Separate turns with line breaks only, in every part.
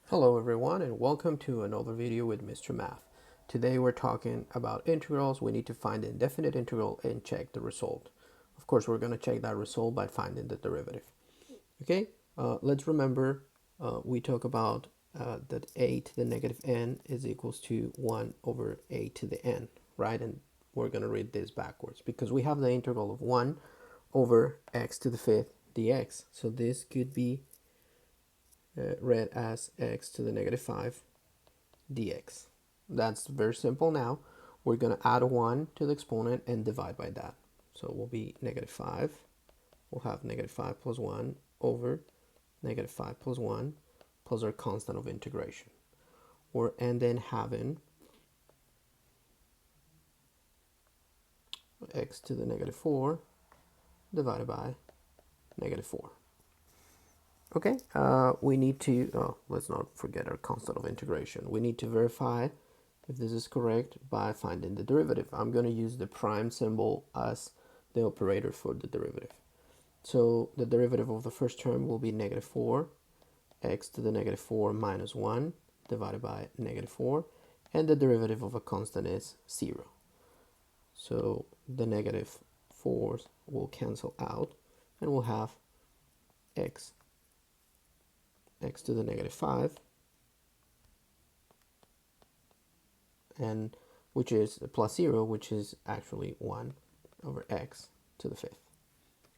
Hello everyone and welcome to another video with Mr. Math. Today we're talking about integrals. We need to find the indefinite integral and check the result. Of course, we're going to check that result by finding the derivative. Okay, let's remember we talk about that a to the negative n is equals to 1 over a to the n, right? And we're going to read this backwards because we have the integral of 1 over x to the fifth dx. So this could be read as x to the negative 5 dx. That's very simple. Now we're going to add 1 to the exponent and divide by that. So it will be negative 5. We'll have negative 5 plus 1 over negative 5 plus 1 plus our constant of integration. And then having x to the negative 4 divided by negative 4. Okay, we need to, let's not forget our constant of integration. We need to verify if this is correct by finding the derivative. I'm going to use the prime symbol as the operator for the derivative. So the derivative of the first term will be negative 4, x to the negative 4 minus 1 divided by negative 4, and the derivative of a constant is 0. So the negative 4s will cancel out, and we'll have x to the negative 5, and which is plus 0, which is actually 1 over x to the fifth.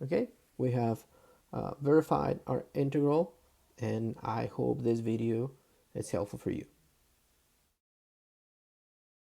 Okay, we have verified our integral, and I hope this video is helpful for you.